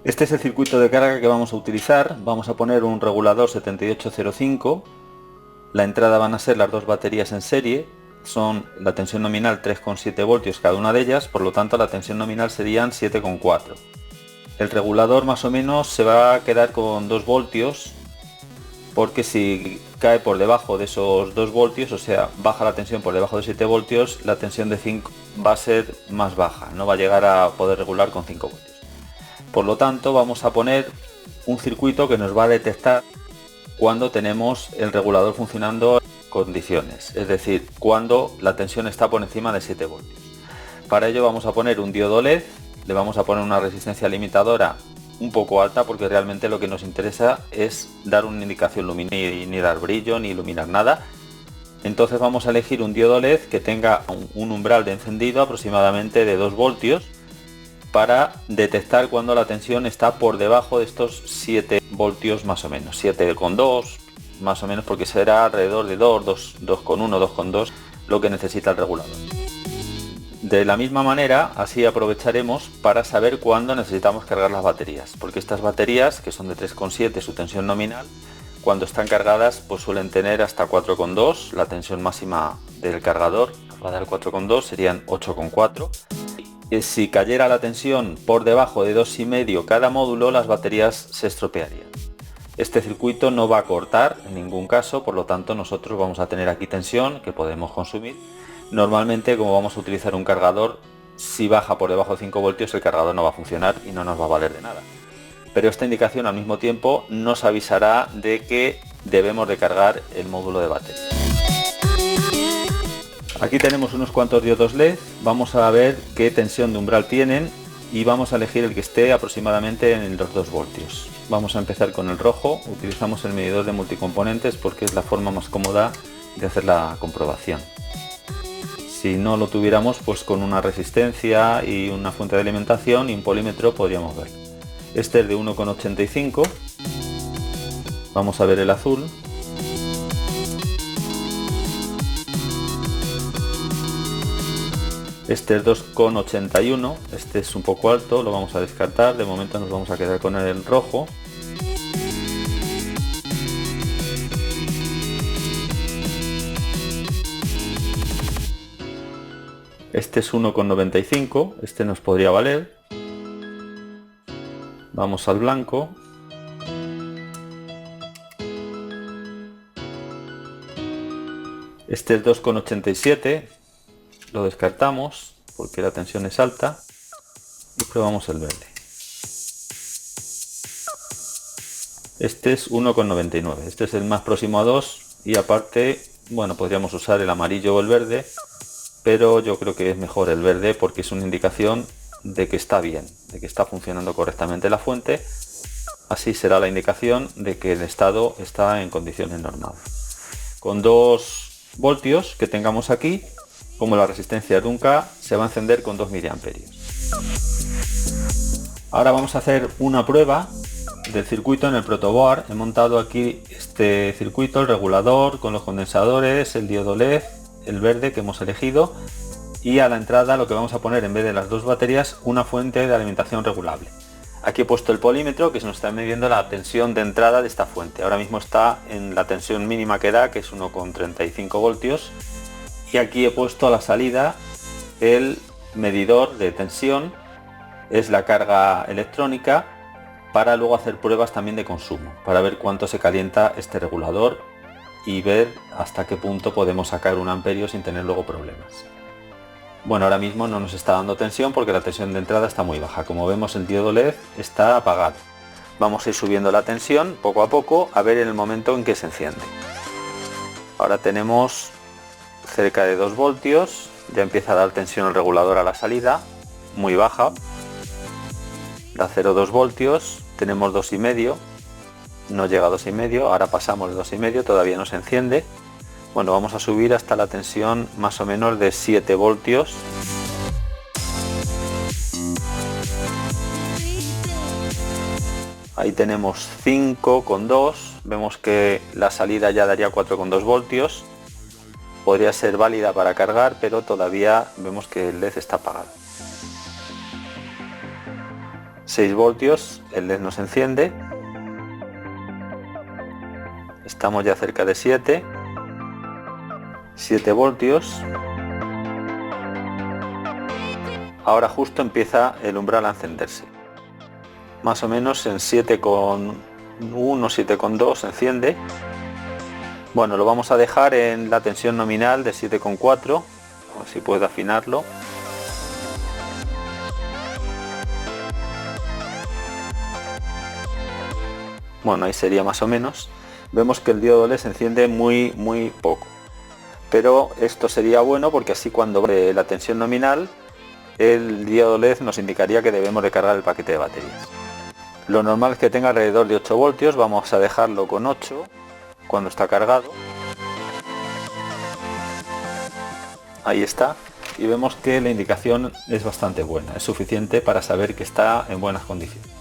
Este es el circuito de carga que vamos a utilizar. Vamos a poner un regulador 7805. La entrada van a ser las dos baterías en serie. Son la tensión nominal 3,7 voltios cada una de ellas, por lo tanto la tensión nominal serían 7,4. El regulador más o menos se va a quedar con 2 voltios, porque si cae por debajo de esos 2 voltios, o sea, baja la tensión por debajo de 7 voltios, la tensión de 5 va a ser más baja, no va a llegar a poder regular con 5 voltios. Por lo tanto, vamos a poner un circuito que nos va a detectar cuando tenemos el regulador funcionando en condiciones, es decir, cuando la tensión está por encima de 7 voltios. Para ello vamos a poner un diodo LED, le vamos a poner una resistencia limitadora un poco alta, porque realmente lo que nos interesa es dar una indicación luminosa, ni dar brillo ni iluminar nada. Entonces vamos a elegir un diodo LED que tenga un umbral de encendido aproximadamente de 2 voltios para detectar cuando la tensión está por debajo de estos 7 voltios más o menos, 7,2 más o menos, porque será alrededor de 2,1, 2,2 lo que necesita el regulador. De la misma manera, así aprovecharemos para saber cuándo necesitamos cargar las baterías, porque estas baterías, que son de 3,7 su tensión nominal, cuando están cargadas pues suelen tener hasta 4,2, la tensión máxima del cargador nos va a dar 4,2, serían 8,4. Si cayera la tensión por debajo de 2,5 cada módulo, las baterías se estropearían. Este circuito no va a cortar en ningún caso, por lo tanto nosotros vamos a tener aquí tensión que podemos consumir. Normalmente, como vamos a utilizar un cargador, si baja por debajo de 5 voltios el cargador no va a funcionar y no nos va a valer de nada. Pero esta indicación al mismo tiempo nos avisará de que debemos de cargar el módulo de batería. Aquí tenemos unos cuantos diodos LED, vamos a ver qué tensión de umbral tienen y vamos a elegir el que esté aproximadamente en los 2 voltios. Vamos a empezar con el rojo, utilizamos el medidor de multicomponentes porque es la forma más cómoda de hacer la comprobación. Si no lo tuviéramos, pues con una resistencia y una fuente de alimentación y un polímetro podríamos ver. Este es de 1,85, vamos a ver el azul. Este es 2,81, este es un poco alto, lo vamos a descartar, de momento nos vamos a quedar con el rojo. Este es 1,95, este nos podría valer. Vamos al blanco. Este es 2,87, lo descartamos porque la tensión es alta y probamos el verde. Este es 1,99, este es el más próximo a 2 y aparte, bueno, podríamos usar el amarillo o el verde, pero yo creo que es mejor el verde porque es una indicación de que está bien, de que está funcionando correctamente la fuente. Así será la indicación de que el estado está en condiciones normales. Con 2 voltios que tengamos aquí, como la resistencia de un K, se va a encender con 2 miliamperios. Ahora vamos a hacer una prueba del circuito en el protoboard. He montado aquí este circuito, el regulador con los condensadores, el diodo LED, el verde que hemos elegido, y a la entrada lo que vamos a poner en vez de las 2 baterías, una fuente de alimentación regulable. Aquí he puesto el polímetro que se nos está midiendo la tensión de entrada de esta fuente. Ahora mismo está en la tensión mínima que da, que es 1,35 voltios. Y aquí he puesto a la salida el medidor de tensión, es la carga electrónica, para luego hacer pruebas también de consumo, para ver cuánto se calienta este regulador y ver hasta qué punto podemos sacar 1 amperio sin tener luego problemas. Bueno, ahora mismo no nos está dando tensión porque la tensión de entrada está muy baja. Como vemos, el diodo LED está apagado. Vamos a ir subiendo la tensión poco a poco a ver en el momento en que se enciende. Ahora tenemos cerca de 2 voltios, ya empieza a dar tensión el regulador a la salida, muy baja. Da 0,2 voltios, tenemos 2,5, no llega a 2,5, ahora pasamos de 2,5, todavía no se enciende. Bueno, vamos a subir hasta la tensión más o menos de 7 voltios. Ahí tenemos 5,2, vemos que la salida ya daría 4,2 voltios. Podría ser válida para cargar, pero todavía vemos que el LED está apagado. 6 voltios, el LED nos enciende. Estamos ya cerca de 7 voltios. Ahora justo empieza el umbral a encenderse. Más o menos en 7,1, 7,2 se enciende. Bueno, lo vamos a dejar en la tensión nominal de 7,4. A ver si puedo afinarlo. Bueno, ahí sería más o menos. Vemos que el diodo LED se enciende muy poco. Pero esto sería bueno porque así cuando ve la tensión nominal, el diodo LED nos indicaría que debemos de cargar el paquete de baterías. Lo normal es que tenga alrededor de 8 voltios. Vamos a dejarlo con 8 cuando está cargado. Ahí está. Y vemos que la indicación es bastante buena. Es suficiente para saber que está en buenas condiciones.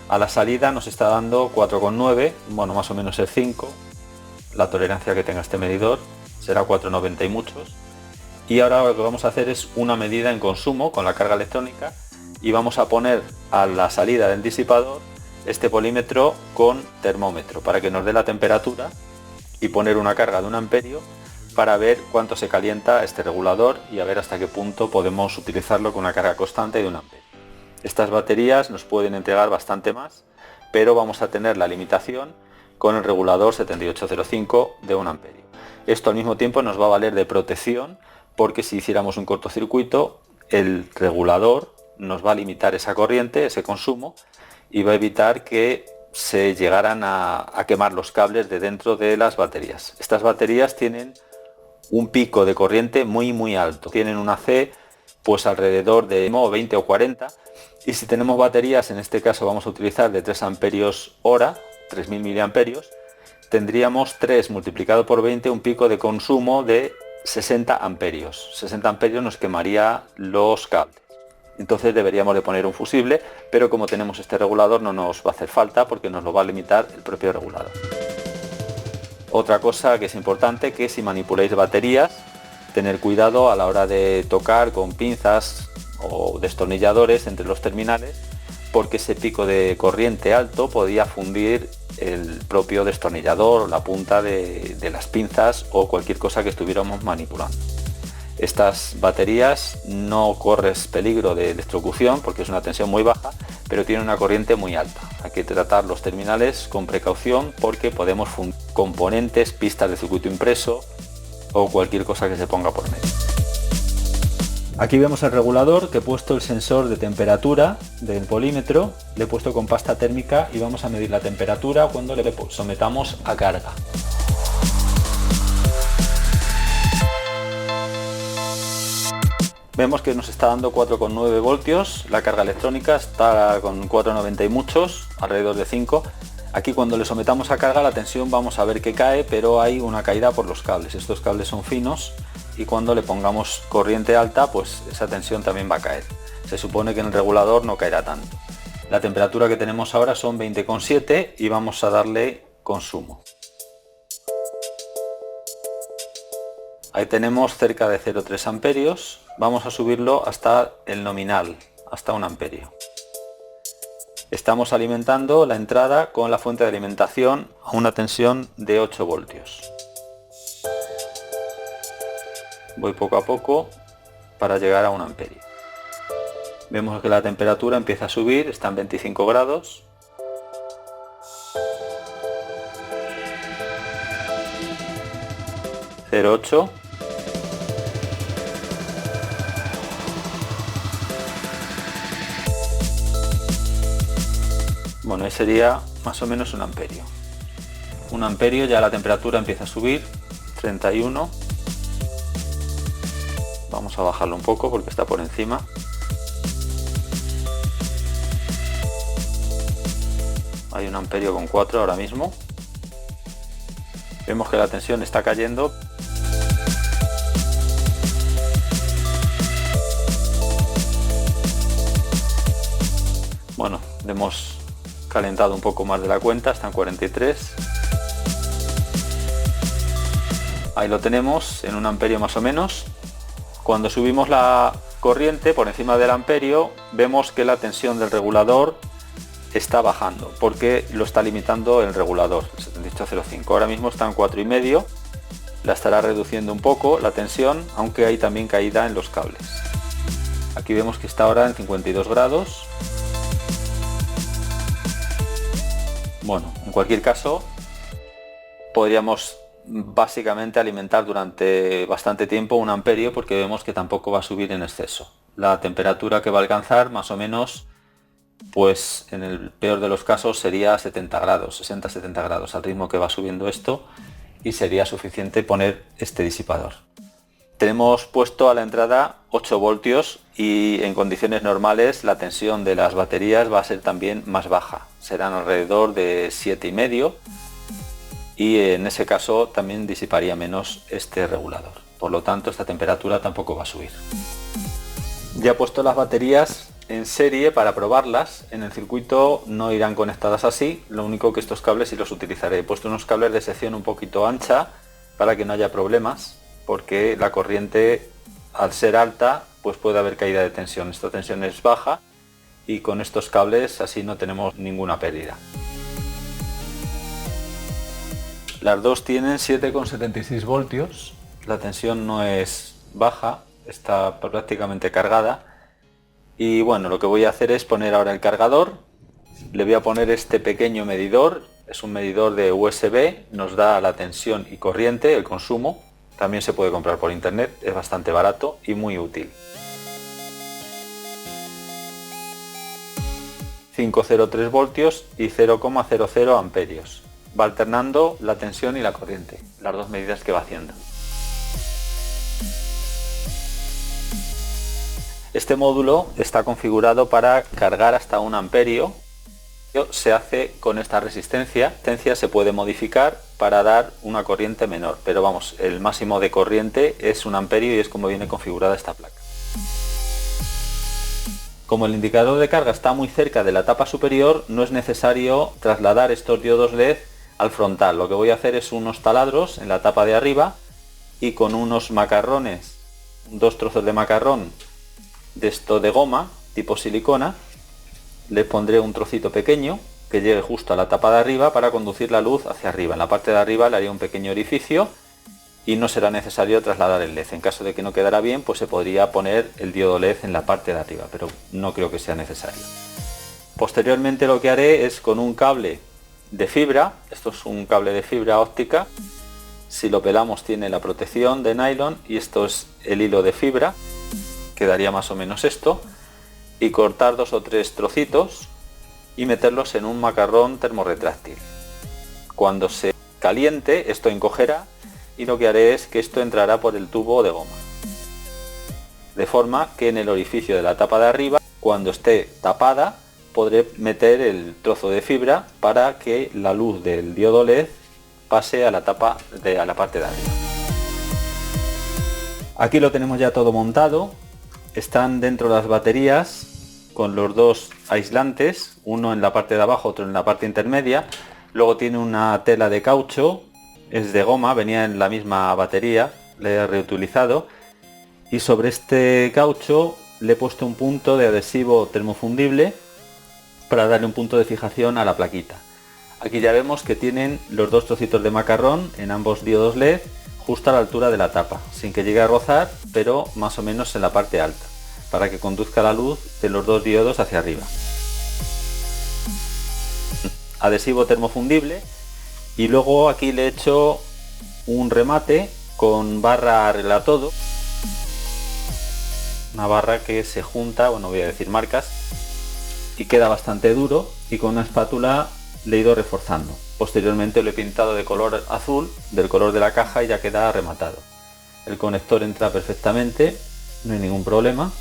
A la salida nos está dando 4,9, bueno, más o menos el 5. La tolerancia que tenga este medidor será 4,90 y muchos. Y ahora lo que vamos a hacer es una medida en consumo con la carga electrónica y vamos a poner a la salida del disipador este polímetro con termómetro para que nos dé la temperatura y poner una carga de 1 amperio para ver cuánto se calienta este regulador y a ver hasta qué punto podemos utilizarlo con una carga constante de 1 amperio. Estas baterías nos pueden entregar bastante más, pero vamos a tener la limitación con el regulador 7805 de 1 amperio. Esto al mismo tiempo nos va a valer de protección porque si hiciéramos un cortocircuito, el regulador nos va a limitar esa corriente, ese consumo, y va a evitar que se llegaran a quemar los cables de dentro de las baterías. Estas baterías tienen un pico de corriente muy alto. Tienen una C pues alrededor de 20 o 40. Y si tenemos baterías, en este caso vamos a utilizar de 3 amperios hora, 3000 miliamperios, tendríamos 3 multiplicado por 20, un pico de consumo de 60 amperios. 60 amperios nos quemaría los cables. Entonces deberíamos de poner un fusible, pero como tenemos este regulador no nos va a hacer falta porque nos lo va a limitar el propio regulador. Otra cosa que es importante, que si manipuláis baterías, tener cuidado a la hora de tocar con pinzas o destornilladores entre los terminales, porque ese pico de corriente alto podía fundir el propio destornillador o la punta de las pinzas o cualquier cosa que estuviéramos manipulando. Estas baterías no corres peligro de electrocución porque es una tensión muy baja, pero tiene una corriente muy alta. Hay que tratar los terminales con precaución porque podemos fundir componentes, pistas de circuito impreso o cualquier cosa que se ponga por medio. Aquí vemos el regulador, que he puesto el sensor de temperatura del polímetro, le he puesto con pasta térmica y vamos a medir la temperatura cuando le sometamos a carga. Vemos que nos está dando 4,9 voltios, la carga electrónica está con 4,90 y muchos, alrededor de 5. Aquí cuando le sometamos a carga la tensión vamos a ver que cae, pero hay una caída por los cables. Estos cables son finos y cuando le pongamos corriente alta, pues esa tensión también va a caer. Se supone que en el regulador no caerá tanto. La temperatura que tenemos ahora son 20,7 y vamos a darle consumo. Ahí tenemos cerca de 0,3 amperios. Vamos a subirlo hasta el nominal, hasta 1 amperio. Estamos alimentando la entrada con la fuente de alimentación a una tensión de 8 voltios. Voy poco a poco para llegar a 1 amperio. Vemos que la temperatura empieza a subir, está en 25 grados. (0,8). Bueno, ahí sería más o menos 1 amperio. 1 amperio, ya la temperatura empieza a subir, 31. Vamos a bajarlo un poco porque está por encima. Hay 1 amperio con 4 ahora mismo. Vemos que la tensión está cayendo. Bueno, hemos calentado un poco más de la cuenta, está en 43. Ahí lo tenemos, en 1 amperio más o menos. Cuando subimos la corriente por encima del amperio, vemos que la tensión del regulador está bajando porque lo está limitando el regulador, el 7805. Ahora mismo está en 4,5, la estará reduciendo un poco la tensión, aunque hay también caída en los cables. Aquí vemos que está ahora en 52 grados. Bueno, en cualquier caso, podríamos básicamente alimentar durante bastante tiempo 1 amperio porque vemos que tampoco va a subir en exceso. La temperatura que va a alcanzar más o menos, pues en el peor de los casos sería 70 grados, 60-70 grados al ritmo que va subiendo esto, y sería suficiente poner este disipador. Tenemos puesto a la entrada 8 voltios y en condiciones normales la tensión de las baterías va a ser también más baja, serán alrededor de 7,5, y en ese caso también disiparía menos este regulador. Por lo tanto, esta temperatura tampoco va a subir. Ya he puesto las baterías en serie para probarlas. En el circuito no irán conectadas así, lo único que estos cables sí los utilizaré. He puesto unos cables de sección un poquito ancha para que no haya problemas, porque la corriente, al ser alta, pues puede haber caída de tensión. Esta tensión es baja y con estos cables así no tenemos ninguna pérdida. Las dos tienen 7,76 voltios, la tensión no es baja, está prácticamente cargada. Y bueno, lo que voy a hacer es poner ahora el cargador. Le voy a poner este pequeño medidor, es un medidor de USB, nos da la tensión y corriente, el consumo. También se puede comprar por internet, es bastante barato y muy útil. 5,03 voltios y 0,00 amperios. Va alternando la tensión y la corriente, las dos medidas que va haciendo. Este módulo está configurado para cargar hasta 1 amperio. Se hace con esta resistencia. La resistencia se puede modificar para dar una corriente menor, pero vamos, el máximo de corriente es 1 amperio y es como viene configurada esta placa. Como el indicador de carga está muy cerca de la tapa superior, no es necesario trasladar estos diodos LED al frontal. Lo que voy a hacer es unos taladros en la tapa de arriba y con unos macarrones, 2 trozos de macarrón de esto de goma tipo silicona, le pondré un trocito pequeño que llegue justo a la tapa de arriba para conducir la luz hacia arriba. En la parte de arriba le haría un pequeño orificio y no será necesario trasladar el LED. En caso de que no quedara bien, pues se podría poner el diodo LED en la parte de arriba, pero no creo que sea necesario. Posteriormente lo que haré es con un cable de fibra, esto es un cable de fibra óptica, si lo pelamos tiene la protección de nylon y esto es el hilo de fibra, quedaría más o menos esto, y cortar 2 o 3 trocitos y meterlos en un macarrón termorretráctil. Cuando se caliente esto encogerá y lo que haré es que esto entrará por el tubo de goma, de forma que en el orificio de la tapa de arriba, cuando esté tapada, podré meter el trozo de fibra para que la luz del diodo LED pase a la tapa a la parte de arriba. Aquí lo tenemos ya todo montado. Están dentro las baterías con los dos aislantes, uno en la parte de abajo, otro en la parte intermedia. Luego tiene una tela de caucho, es de goma, venía en la misma batería, le he reutilizado. Y sobre este caucho le he puesto un punto de adhesivo termofundible para darle un punto de fijación a la plaquita. Aquí ya vemos que tienen los 2 trocitos de macarrón en ambos diodos LED justo a la altura de la tapa, sin que llegue a rozar, pero más o menos en la parte alta, para que conduzca la luz de los 2 diodos hacia arriba. Adhesivo termofundible, y luego aquí le he hecho un remate con barra arregla todo, una barra que se junta, bueno, voy a decir marcas, y queda bastante duro, y con una espátula le he ido reforzando. Posteriormente lo he pintado de color azul, del color de la caja, y ya queda rematado. El conector entra perfectamente, no hay ningún problema.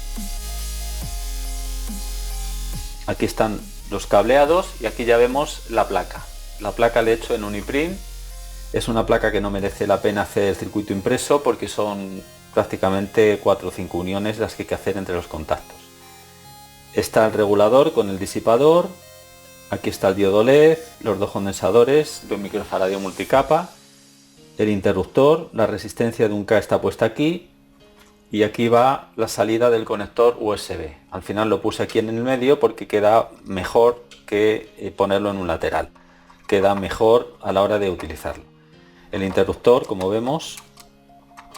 Aquí están los cableados y aquí ya vemos la placa. La placa le he hecho en Uniprint. Es una placa que no merece la pena hacer el circuito impreso porque son prácticamente 4 o 5 uniones las que hay que hacer entre los contactos. Está el regulador con el disipador, aquí está el diodo LED, los 2 condensadores de un microfaradio multicapa, el interruptor, la resistencia de un K está puesta aquí y aquí va la salida del conector USB. Al final lo puse aquí en el medio porque queda mejor que ponerlo en un lateral. Queda mejor a la hora de utilizarlo. El interruptor, como vemos,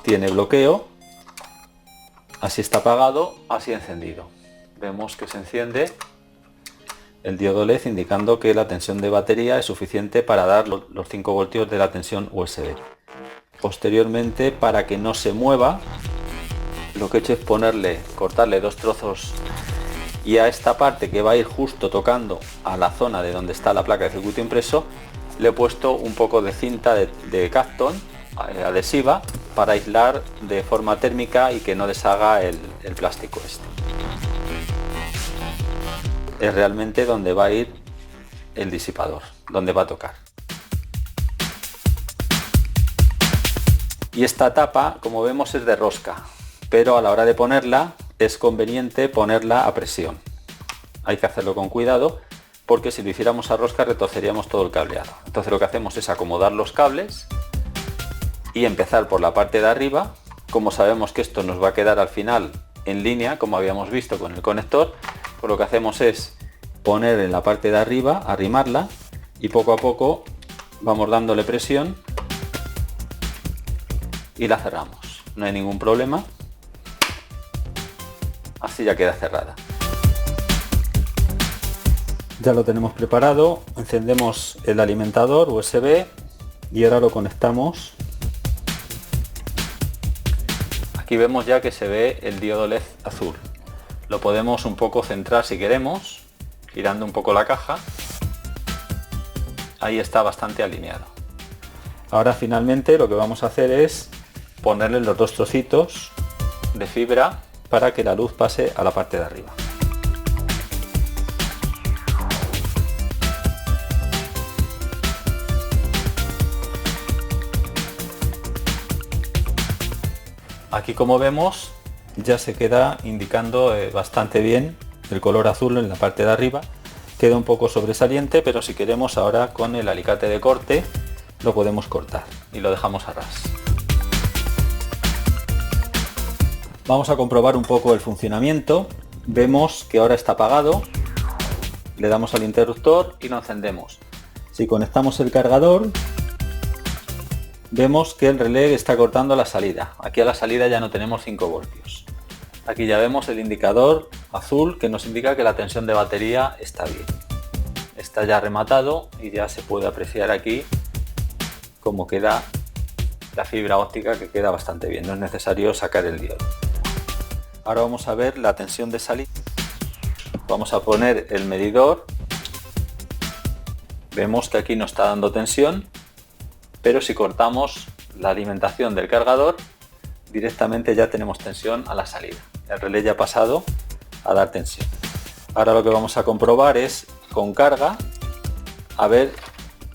tiene bloqueo. Así está apagado, así encendido. Vemos que se enciende el diodo LED indicando que la tensión de batería es suficiente para dar los 5 voltios de la tensión USB. Posteriormente, para que no se mueva, lo que he hecho es cortarle 2 trozos, y a esta parte que va a ir justo tocando a la zona de donde está la placa de circuito impreso, le he puesto un poco de cinta de Kapton adhesiva para aislar de forma térmica y que no deshaga el plástico este. Es realmente donde va a ir el disipador, donde va a tocar. Y esta tapa, como vemos, es de rosca, pero a la hora de ponerla es conveniente ponerla a presión. Hay que hacerlo con cuidado porque si lo hiciéramos a rosca retorceríamos todo el cableado. Entonces lo que hacemos es acomodar los cables y empezar por la parte de arriba. Como sabemos que esto nos va a quedar al final en línea, como habíamos visto con el conector, pues lo que hacemos es poner en la parte de arriba, arrimarla, y poco a poco vamos dándole presión y la cerramos. No hay ningún problema. Así ya queda cerrada. Ya lo tenemos preparado. Encendemos el alimentador USB y ahora lo conectamos. Aquí vemos ya que se ve el diodo LED azul. Lo podemos un poco centrar si queremos, girando un poco la caja. Ahí está bastante alineado. Ahora finalmente lo que vamos a hacer es ponerle los 2 trocitos de fibra para que la luz pase a la parte de arriba. Aquí, como vemos, ya se queda indicando bastante bien el color azul en la parte de arriba. Queda un poco sobresaliente, pero si queremos ahora con el alicate de corte lo podemos cortar y lo dejamos a ras. Vamos a comprobar un poco el funcionamiento. Vemos que ahora está apagado. Le damos al interruptor y lo encendemos. Si conectamos el cargador, vemos que el relé está cortando la salida. Aquí a la salida ya no tenemos 5 voltios. Aquí ya vemos el indicador azul que nos indica que la tensión de batería está bien. Está ya rematado y ya se puede apreciar aquí cómo queda la fibra óptica, que queda bastante bien. No es necesario sacar el diodo. Ahora vamos a ver la tensión de salida. Vamos a poner el medidor. Vemos que aquí no está dando tensión, pero si cortamos la alimentación del cargador, directamente ya tenemos tensión a la salida. El relé ya ha pasado a dar tensión. Ahora lo que vamos a comprobar es con carga, a ver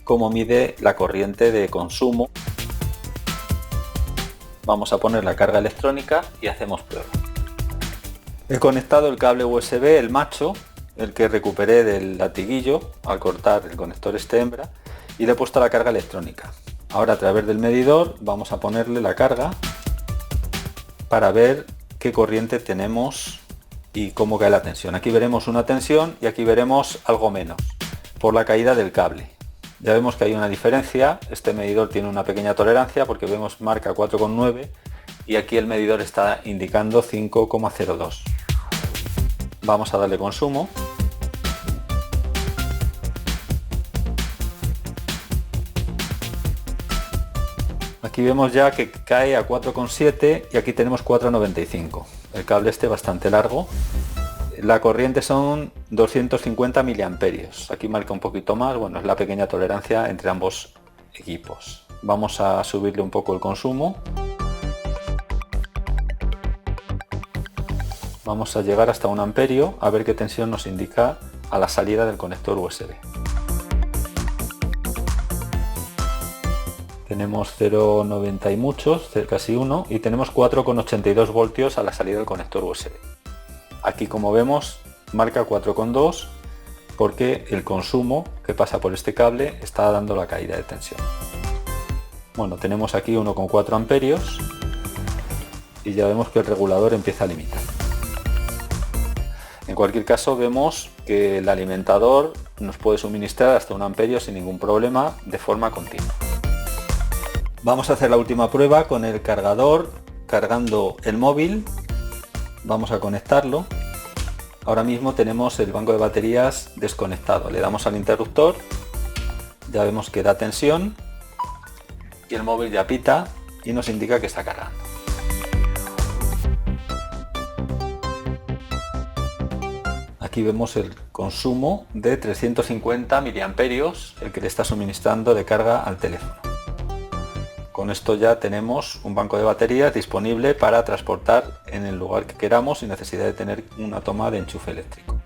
cómo mide la corriente de consumo. Vamos a poner la carga electrónica y hacemos prueba. He conectado el cable USB, el macho, el que recuperé del latiguillo al cortar el conector este hembra, y le he puesto la carga electrónica. Ahora, a través del medidor, vamos a ponerle la carga para ver qué corriente tenemos y cómo cae la tensión. Aquí veremos una tensión y aquí veremos algo menos por la caída del cable. Ya vemos que hay una diferencia. Este medidor tiene una pequeña tolerancia porque vemos marca 4,9 y aquí el medidor está indicando 5,02. Vamos a darle consumo. Aquí vemos ya que cae a 4,7 y aquí tenemos 4,95. El cable este bastante largo. La corriente son 250 miliamperios. Aquí marca un poquito más. Bueno, es la pequeña tolerancia entre ambos equipos. Vamos a subirle un poco el consumo. Vamos a llegar hasta 1 amperio a ver qué tensión nos indica a la salida del conector USB. Tenemos 0,90 y muchos, casi 1, y tenemos 4,82 voltios a la salida del conector USB. Aquí, como vemos, marca 4,2 porque el consumo que pasa por este cable está dando la caída de tensión. Bueno, tenemos aquí 1,4 amperios y ya vemos que el regulador empieza a limitar. En cualquier caso vemos que el alimentador nos puede suministrar hasta 1 amperio sin ningún problema de forma continua. Vamos a hacer la última prueba con el cargador cargando el móvil. Vamos a conectarlo. Ahora mismo tenemos el banco de baterías desconectado. Le damos al interruptor, ya vemos que da tensión y el móvil ya pita y nos indica que está cargando. Aquí vemos el consumo de 350 miliamperios, el que le está suministrando de carga al teléfono. Con esto ya tenemos un banco de baterías disponible para transportar en el lugar que queramos sin necesidad de tener una toma de enchufe eléctrico.